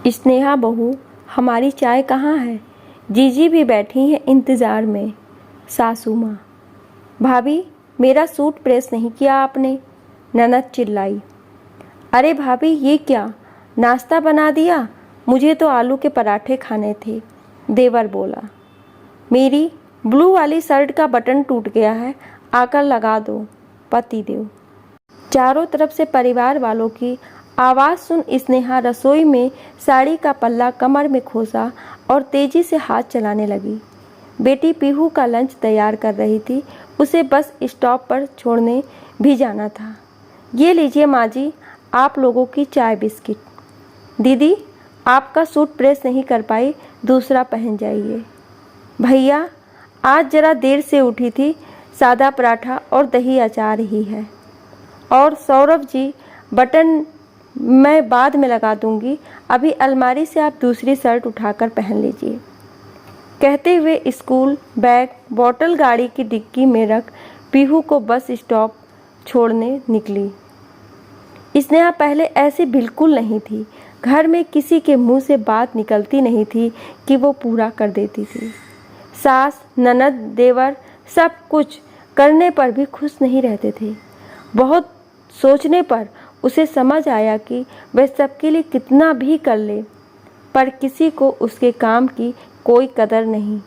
स्नेहा बहू, हमारी चाय कहाँ है? जीजी भी बैठी हैं इंतज़ार में। सासू माँ, भाभी मेरा सूट प्रेस नहीं किया आपने? ननद चिल्लाई। अरे भाभी ये क्या, नाश्ता बना दिया? मुझे तो आलू के पराठे खाने थे। देवर बोला। मेरी ब्लू वाली शर्ट का बटन टूट गया है, आकर लगा दो। पतिदेव। चारों तरफ से परिवार वालों की आवाज़ सुन स्नेहा रसोई में साड़ी का पल्ला कमर में खोसा और तेजी से हाथ चलाने लगी। बेटी पीहू का लंच तैयार कर रही थी, उसे बस स्टॉप पर छोड़ने भी जाना था। ये लीजिए माँ जी, आप लोगों की चाय बिस्किट। दीदी आपका सूट प्रेस नहीं कर पाई, दूसरा पहन जाइए। भैया आज ज़रा देर से उठी थी, सादा पराठा और दही अचार ही है। और सौरभ जी, बटन मैं बाद में लगा दूंगी, अभी अलमारी से आप दूसरी शर्ट उठाकर पहन लीजिए। कहते हुए स्कूल बैग बॉटल गाड़ी की डिक्की में रख पीहू को बस स्टॉप छोड़ने निकली। स्नेहा पहले ऐसे बिल्कुल नहीं थी। घर में किसी के मुंह से बात निकलती नहीं थी कि वो पूरा कर देती थी। सास ननद देवर सब कुछ करने पर भी खुश नहीं रहते थे। बहुत सोचने पर उसे समझ आया कि वह सबके लिए कितना भी कर ले, पर किसी को उसके काम की कोई कदर नहीं।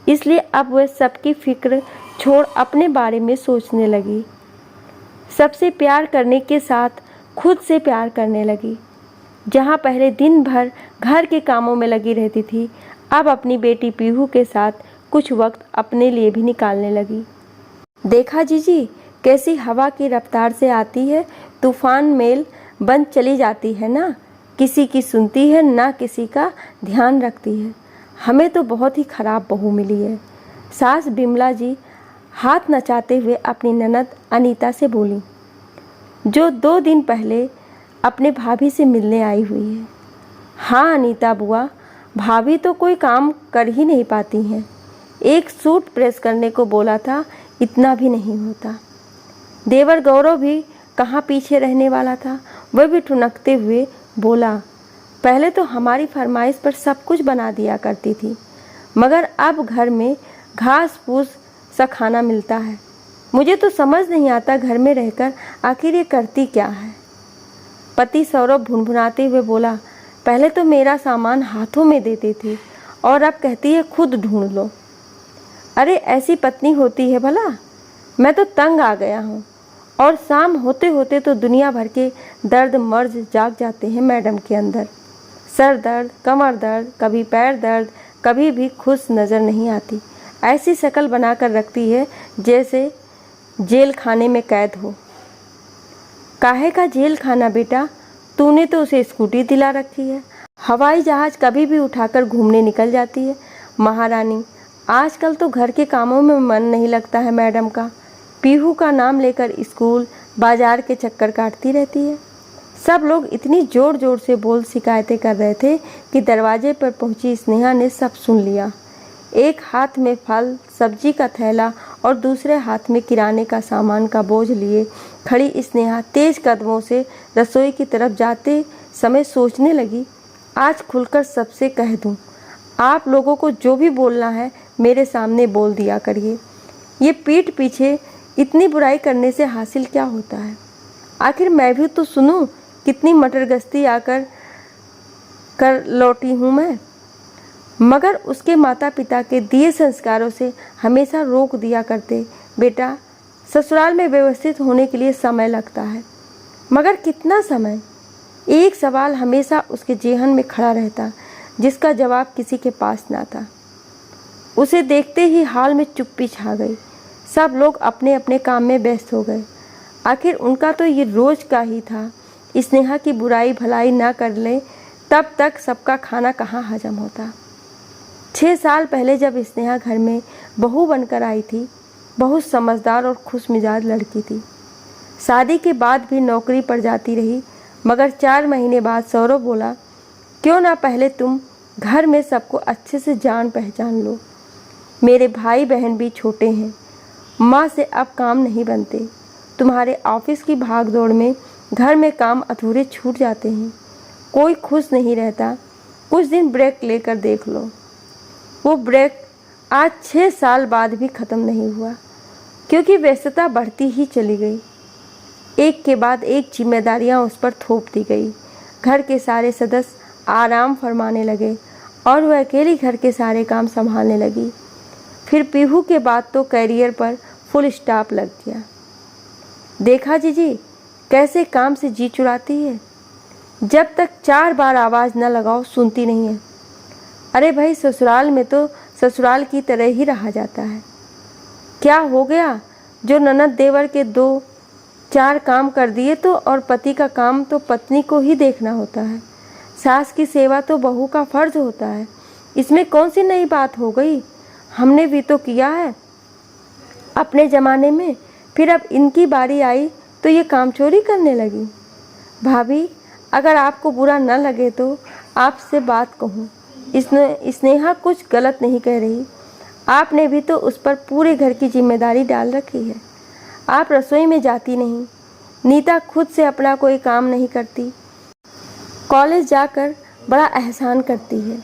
इसलिए अब वह सबकी फिक्र छोड़ अपने बारे में सोचने लगी। सबसे प्यार करने के साथ खुद से प्यार करने लगी। जहाँ पहले दिन भर घर के कामों में लगी रहती थी, अब अपनी बेटी पीहू के साथ कुछ वक्त अपने लिए भी निकालने लगी। देखा जीजी, कैसी हवा की रफ्तार से आती है, तूफान मेल बन चली जाती है ना, किसी की सुनती है ना किसी का ध्यान रखती है। हमें तो बहुत ही खराब बहू मिली है। सास बिमला जी हाथ नचाते हुए अपनी ननद अनीता से बोली, जो 2 दिन पहले अपने भाभी से मिलने आई हुई है। हाँ अनीता बुआ, भाभी तो कोई काम कर ही नहीं पाती हैं। एक सूट प्रेस करने को बोला था, इतना भी नहीं होता। देवर गौरव भी कहाँ पीछे रहने वाला था, वह भी ठुनकते हुए बोला, पहले तो हमारी फरमाइश पर सब कुछ बना दिया करती थी, मगर अब घर में घास फूस सा खाना मिलता है। मुझे तो समझ नहीं आता घर में रहकर आखिर ये करती क्या है। पति सौरभ भुनभुनाते हुए बोला, पहले तो मेरा सामान हाथों में देती थी और अब कहती है खुद ढूंढ लो। अरे ऐसी पत्नी होती है भला? मैं तो तंग आ गया हूँ। और शाम होते होते तो दुनिया भर के दर्द मर्ज जाग जाते हैं मैडम के अंदर। सर दर्द, कमर दर्द, कभी पैर दर्द, कभी भी खुश नज़र नहीं आती। ऐसी शक्ल बनाकर रखती है जैसे जेल खाने में कैद हो। काहे का जेल खाना बेटा, तूने तो उसे स्कूटी दिला रखी है, हवाई जहाज़ कभी भी उठाकर घूमने निकल जाती है। महारानी, आजकल तो घर के कामों में मन नहीं लगता है मैडम का। पीहू का नाम लेकर स्कूल बाजार के चक्कर काटती रहती है। सब लोग इतनी ज़ोर ज़ोर से बोल शिकायतें कर रहे थे कि दरवाजे पर पहुंची स्नेहा ने सब सुन लिया। एक हाथ में फल सब्जी का थैला और दूसरे हाथ में किराने का सामान का बोझ लिए खड़ी स्नेहा तेज कदमों से रसोई की तरफ जाते समय सोचने लगी, आज खुलकर सबसे कह दूं, आप लोगों को जो भी बोलना है मेरे सामने बोल दिया करिए। ये पीठ पीछे इतनी बुराई करने से हासिल क्या होता है? आखिर मैं भी तो सुनूं, कितनी मटरगश्ती आकर कर लौटी हूँ मैं। मगर उसके माता पिता के दिए संस्कारों से हमेशा रोक दिया करते, बेटा ससुराल में व्यवस्थित होने के लिए समय लगता है। मगर कितना समय? एक सवाल हमेशा उसके जेहन में खड़ा रहता, जिसका जवाब किसी के पास ना था। उसे देखते ही हाल में चुप्पी छा गई। सब लोग अपने अपने काम में व्यस्त हो गए। आखिर उनका तो ये रोज का ही था। स्नेहा की बुराई भलाई ना कर ले तब तक सबका खाना कहाँ हजम होता। 6 साल पहले जब स्नेहा घर में बहू बनकर आई थी, बहुत समझदार और खुश मिजाज लड़की थी। शादी के बाद भी नौकरी पर जाती रही, मगर 4 महीने बाद सौरभ बोला, क्यों ना पहले तुम घर में सबको अच्छे से जान पहचान लो। मेरे भाई बहन भी छोटे हैं, माँ से अब काम नहीं बनते। तुम्हारे ऑफिस की भागदौड़ में घर में काम अधूरे छूट जाते हैं। कोई खुश नहीं रहता। कुछ दिन ब्रेक लेकर देख लो। वो ब्रेक आज 6 साल बाद भी ख़त्म नहीं हुआ, क्योंकि व्यस्तता बढ़ती ही चली गई। एक के बाद एक जिम्मेदारियां उस पर थोप दी गई। घर के सारे सदस्य आराम फरमाने लगे और वह अकेली घर के सारे काम संभालने लगी। फिर पीहू के बाद तो करियर पर फुल स्टॉप लग गया। देखा जीजी कैसे काम से जी चुराती है, जब तक 4 बार आवाज़ न लगाओ सुनती नहीं है। अरे भाई, ससुराल में तो ससुराल की तरह ही रहा जाता है। क्या हो गया जो ननद देवर के 2-4 काम कर दिए तो, और पति का काम तो पत्नी को ही देखना होता है। सास की सेवा तो बहू का फर्ज होता है। इसमें कौन सी नई बात हो गई, हमने भी तो किया है अपने ज़माने में। फिर अब इनकी बारी आई तो ये काम चोरी करने लगी। भाभी, अगर आपको बुरा न लगे तो आपसे बात कहूँ। स्नेहा कुछ गलत नहीं कह रही। आपने भी तो उस पर पूरे घर की जिम्मेदारी डाल रखी है। आप रसोई में जाती नहीं, नीता खुद से अपना कोई काम नहीं करती, कॉलेज जाकर बड़ा एहसान करती है।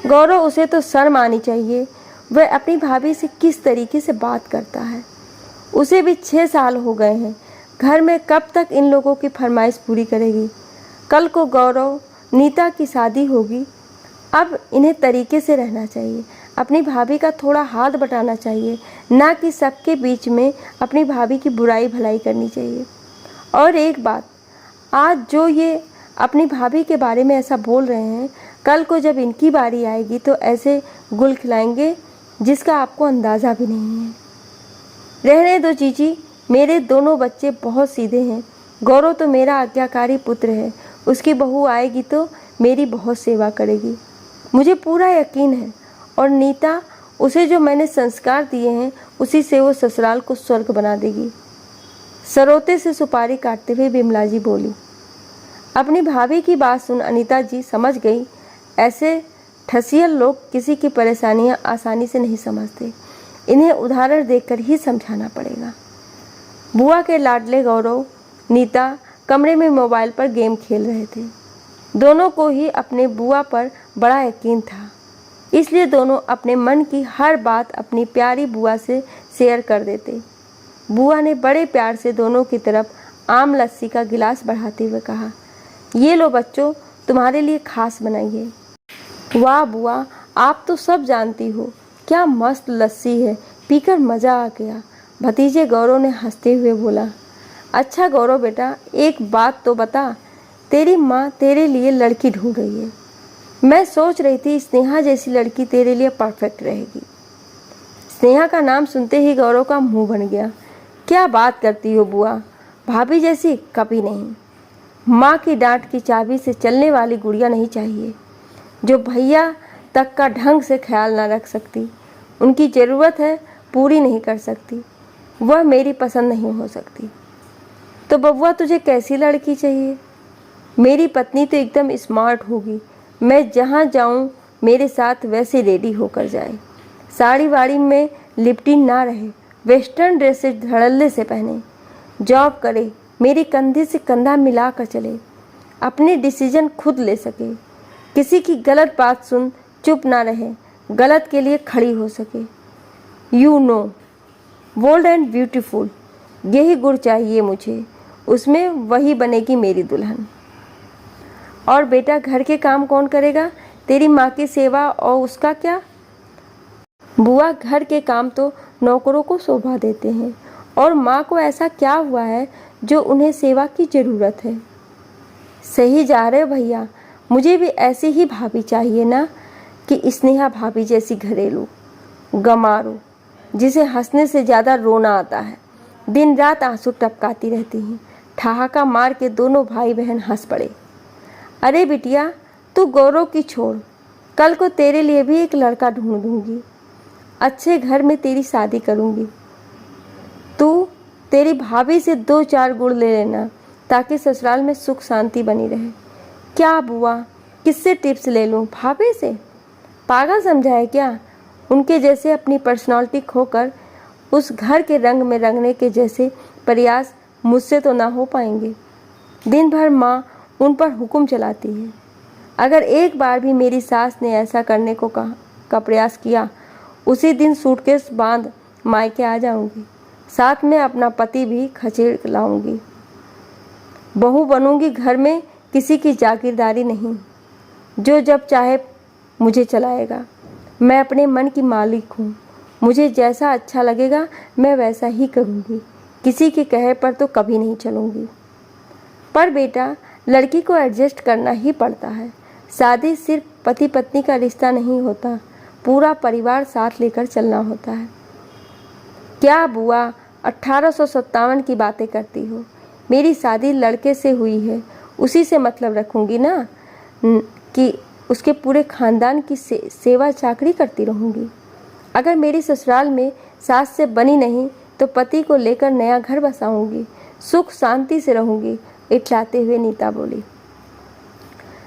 गौरव, उसे तो शर्म आनी चाहिए। वह अपनी भाभी से किस तरीके से बात करता है। उसे भी 6 साल हो गए हैं घर में, कब तक इन लोगों की फरमाइश पूरी करेगी। कल को गौरव नीता की शादी होगी। अब इन्हें तरीके से रहना चाहिए, अपनी भाभी का थोड़ा हाथ बटाना चाहिए, ना कि सबके बीच में अपनी भाभी की बुराई भलाई करनी चाहिए। और एक बात, आज जो ये अपनी भाभी के बारे में ऐसा बोल रहे हैं, कल को जब इनकी बारी आएगी तो ऐसे गुल खिलाएंगे जिसका आपको अंदाज़ा भी नहीं है। रहने दो जीजी, मेरे दोनों बच्चे बहुत सीधे हैं। गौरव तो मेरा आज्ञाकारी पुत्र है, उसकी बहू आएगी तो मेरी बहुत सेवा करेगी, मुझे पूरा यकीन है। और नीता, उसे जो मैंने संस्कार दिए हैं उसी से वो ससुराल को स्वर्ग बना देगी। सरोते से सुपारी काटते हुए बिमला जी बोली। अपनी भाभी की बात सुन अनीता जी समझ गई, ऐसे ठसियल लोग किसी की परेशानियां आसानी से नहीं समझते, इन्हें उदाहरण देकर ही समझाना पड़ेगा। बुआ के लाडले गौरव, नीता कमरे में मोबाइल पर गेम खेल रहे थे। दोनों को ही अपने बुआ पर बड़ा यकीन था, इसलिए दोनों अपने मन की हर बात अपनी प्यारी बुआ से शेयर कर देते। बुआ ने बड़े प्यार से दोनों की तरफ आम लस्सी का गिलास बढ़ाते हुए कहा, ये लो बच्चों, तुम्हारे लिए खास बनाई है। वाह बुआ, आप तो सब जानती हो, क्या मस्त लस्सी है, पीकर मज़ा आ गया। भतीजे गौरव ने हंसते हुए बोला। अच्छा गौरव बेटा, एक बात तो बता, तेरी माँ तेरे लिए लड़की ढूंढ रही है। मैं सोच रही थी स्नेहा जैसी लड़की तेरे लिए परफेक्ट रहेगी। स्नेहा का नाम सुनते ही गौरव का मुंह बन गया। क्या बात करती हो बुआ, भाभी जैसी कभी नहीं। माँ की डांट की चाबी से चलने वाली गुड़िया नहीं चाहिए, जो भैया तक का ढंग से ख्याल ना रख सकती, उनकी ज़रूरत है पूरी नहीं कर सकती, वह मेरी पसंद नहीं हो सकती। तो बबुआ, तुझे कैसी लड़की चाहिए? मेरी पत्नी तो एकदम स्मार्ट होगी, मैं जहाँ जाऊँ मेरे साथ वैसे रेडी होकर जाए, साड़ी वाड़ी में लिपटी ना रहे, वेस्टर्न ड्रेसेस धड़ल्ले से पहने, जॉब करे, मेरी कंधे से कंधा मिला कर चले, अपने डिसीजन खुद ले सके, किसी की गलत बात सुन चुप ना रहे, गलत के लिए खड़ी हो सके। You know, bold and beautiful, यही गुण चाहिए मुझे, उसमें वही बनेगी मेरी दुल्हन। और बेटा, घर के काम कौन करेगा? तेरी माँ की सेवा और उसका क्या? बुआ, घर के काम तो नौकरों को शोभा देते हैं, और माँ को ऐसा क्या हुआ है जो उन्हें सेवा की ज़रूरत है? सही जा रहे हो भैया, मुझे भी ऐसी ही भाभी चाहिए ना, कि स्नेहा भाभी जैसी घरेलू गमारू, जिसे हंसने से ज़्यादा रोना आता है, दिन रात आंसू टपकाती रहती हैं। ठहाका मार के दोनों भाई बहन हंस पड़े। अरे बिटिया, तू गौरव की छोड़, कल को तेरे लिए भी एक लड़का ढूंढ दूंगी, अच्छे घर में तेरी शादी करूंगी। तू तेरी भाभी से 2-4 गुण ले लेना, ताकि ससुराल में सुख शांति बनी रहे। क्या बुआ, किससे टिप्स ले लूँ? भाभी से? पागल समझा है क्या? उनके जैसे अपनी पर्सनालिटी खोकर उस घर के रंग में रंगने के जैसे प्रयास मुझसे तो ना हो पाएंगे। दिन भर माँ उन पर हुक्म चलाती है। अगर एक बार भी मेरी सास ने ऐसा करने का प्रयास किया, उसी दिन सूटकेस बांध मायके आ जाऊंगी, साथ में अपना पति भी खचेड़ लाऊंगी। बहू बनूंगी, घर में किसी की जागीरदारी नहीं, जो जब चाहे मुझे चलाएगा। मैं अपने मन की मालिक हूँ, मुझे जैसा अच्छा लगेगा मैं वैसा ही करूँगी, किसी के कहे पर तो कभी नहीं चलूँगी। पर बेटा, लड़की को एडजस्ट करना ही पड़ता है। शादी सिर्फ पति पत्नी का रिश्ता नहीं होता, पूरा परिवार साथ लेकर चलना होता है। क्या बुआ 1857 की बातें करती हो? मेरी शादी लड़के से हुई है, उसी से मतलब रखूँगी ना कि उसके पूरे ख़ानदान की सेवा चाकरी करती रहूँगी। अगर मेरी ससुराल में सास से बनी नहीं तो पति को लेकर नया घर बसाऊँगी, सुख शांति से रहूँगी, इटलाते हुए नीता बोली।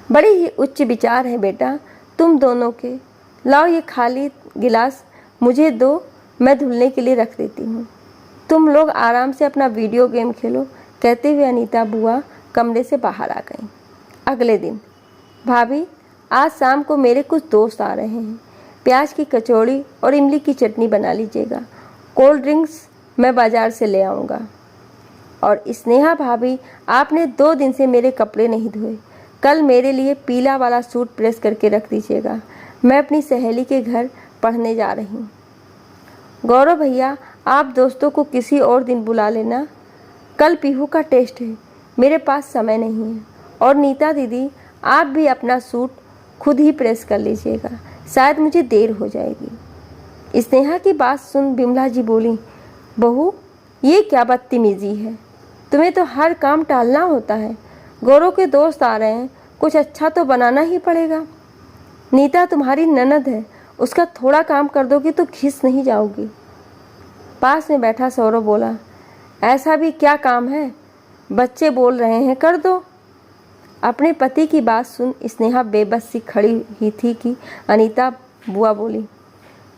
बड़े ही उच्च विचार हैं बेटा तुम दोनों के। लाओ ये खाली गिलास मुझे दो, मैं धुलने के लिए रख देती हूँ। तुम लोग आराम से अपना वीडियो गेम खेलो, कहते हुए अनीता बुआ कमरे से बाहर आ गईं। अगले दिन, भाभी आज शाम को मेरे कुछ दोस्त आ रहे हैं, प्याज की कचौड़ी और इमली की चटनी बना लीजिएगा। कोल्ड ड्रिंक्स मैं बाज़ार से ले आऊँगा। और स्नेहा भाभी, आपने 2 दिन से मेरे कपड़े नहीं धोए, कल मेरे लिए पीला वाला सूट प्रेस करके रख दीजिएगा, मैं अपनी सहेली के घर पढ़ने जा रही हूँ। गौरव भैया, आप दोस्तों को किसी और दिन बुला लेना, कल पीहू का टेस्ट है, मेरे पास समय नहीं है। और नीता दीदी, आप भी अपना सूट खुद ही प्रेस कर लीजिएगा, शायद मुझे देर हो जाएगी। स्नेहा की बात सुन बिमला जी बोली, बहू ये क्या बदतमीजी है, तुम्हें तो हर काम टालना होता है। गौरव के दोस्त आ रहे हैं, कुछ अच्छा तो बनाना ही पड़ेगा। नीता तुम्हारी ननद है, उसका थोड़ा काम कर दोगी तो खिस नहीं जाओगी। पास में बैठा सौरव बोला, ऐसा भी क्या काम है, बच्चे बोल रहे हैं कर दो। अपने पति की बात सुन स्नेहा बेबस सी खड़ी ही थी कि अनीता बुआ बोली,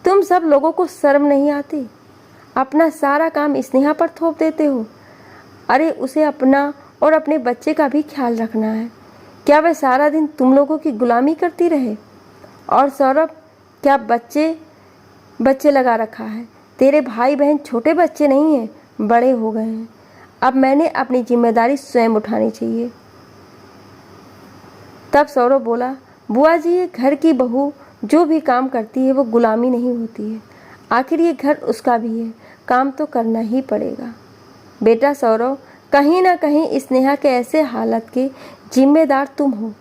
तुम सब लोगों को शर्म नहीं आती, अपना सारा काम स्नेहा पर थोप देते हो। अरे उसे अपना और अपने बच्चे का भी ख्याल रखना है, क्या वह सारा दिन तुम लोगों की गुलामी करती रहे? और सौरभ, क्या बच्चे लगा रखा है, तेरे भाई बहन छोटे बच्चे नहीं हैं, बड़े हो गए हैं। अब मैंने अपनी जिम्मेदारी स्वयं उठानी चाहिए। तब सौरभ बोला, बुआ जी ये घर की बहू जो भी काम करती है वो गुलामी नहीं होती है, आखिर ये घर उसका भी है, काम तो करना ही पड़ेगा। बेटा सौरभ, कहीं ना कहीं स्नेहा के ऐसे हालत के जिम्मेदार तुम हो,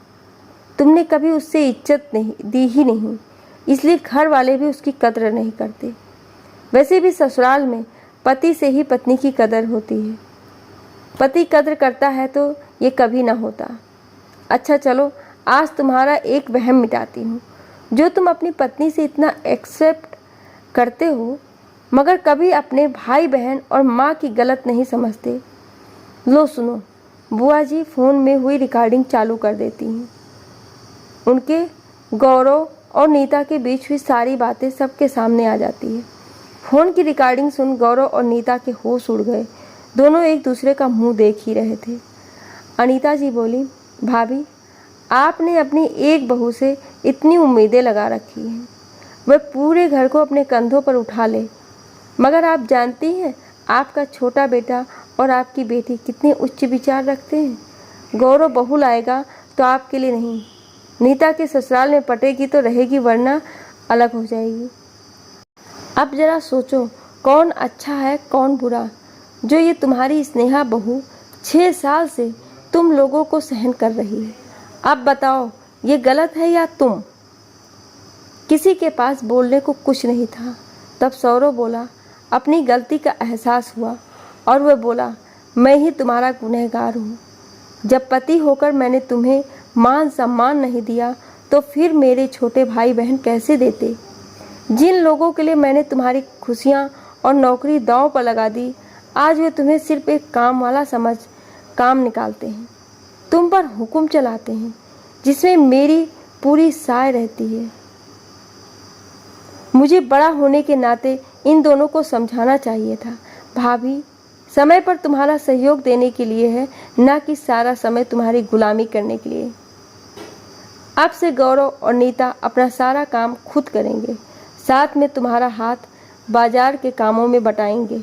तुमने कभी उससे इज्जत नहीं दी ही नहीं, इसलिए घर वाले भी उसकी कदर नहीं करते। वैसे भी ससुराल में पति से ही पत्नी की कदर होती है, पति कदर करता है तो ये कभी ना होता। अच्छा चलो, आज तुम्हारा एक वहम मिटाती हूँ, जो तुम अपनी पत्नी से इतना एक्सेप्ट करते हो मगर कभी अपने भाई बहन और माँ की गलत नहीं समझते। लो सुनो, बुआ जी फ़ोन में हुई रिकॉर्डिंग चालू कर देती हैं। उनके गौरव और नीता के बीच हुई सारी बातें सबके सामने आ जाती है। फ़ोन की रिकॉर्डिंग सुन गौरव और नीता के होश उड़ गए, दोनों एक दूसरे का मुंह देख ही रहे थे। अनीता जी बोली, भाभी आपने अपनी एक बहू से इतनी उम्मीदें लगा रखी हैं, वह पूरे घर को अपने कंधों पर उठा ले, मगर आप जानती हैं आपका छोटा बेटा और आपकी बेटी कितने उच्च विचार रखते हैं। गौरव बहू लाएगा तो आपके लिए नहीं, नीता के ससुराल में पटेगी तो रहेगी, वरना अलग हो जाएगी। अब जरा सोचो कौन अच्छा है कौन बुरा, जो ये तुम्हारी स्नेहा बहू 6 साल से तुम लोगों को सहन कर रही है। अब बताओ ये गलत है या तुम? किसी के पास बोलने को कुछ नहीं था। तब सौरव बोला, अपनी गलती का एहसास हुआ और वह बोला, मैं ही तुम्हारा गुनहगार हूँ। जब पति होकर मैंने तुम्हें मान सम्मान नहीं दिया तो फिर मेरे छोटे भाई बहन कैसे देते? जिन लोगों के लिए मैंने तुम्हारी खुशियाँ और नौकरी दांव पर लगा दी, आज वे तुम्हें सिर्फ एक काम वाला समझ काम निकालते हैं, तुम पर हुक्म चलाते हैं, जिसमें मेरी पूरी साय रहती है। मुझे बड़ा होने के नाते इन दोनों को समझाना चाहिए था। भाभी समय पर तुम्हारा सहयोग देने के लिए है, ना कि सारा समय तुम्हारी गुलामी करने के लिए। अब से गौरव और नीता अपना सारा काम खुद करेंगे, साथ में तुम्हारा हाथ बाजार के कामों में बटाएंगे,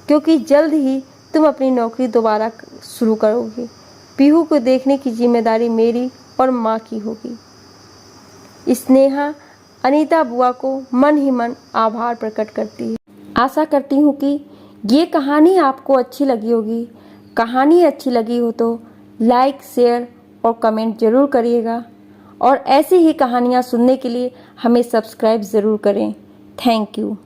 क्योंकि जल्द ही तुम अपनी नौकरी दोबारा शुरू करोगे। पीहू को देखने की जिम्मेदारी मेरी और माँ की होगी। स्नेहा अनीता बुआ को मन ही मन आभार प्रकट करती है। आशा करती हूँ कि ये कहानी आपको अच्छी लगी होगी। कहानी अच्छी लगी हो तो लाइक, शेयर और कमेंट ज़रूर करिएगा, और ऐसी ही कहानियाँ सुनने के लिए हमें सब्सक्राइब ज़रूर करें। Thank you.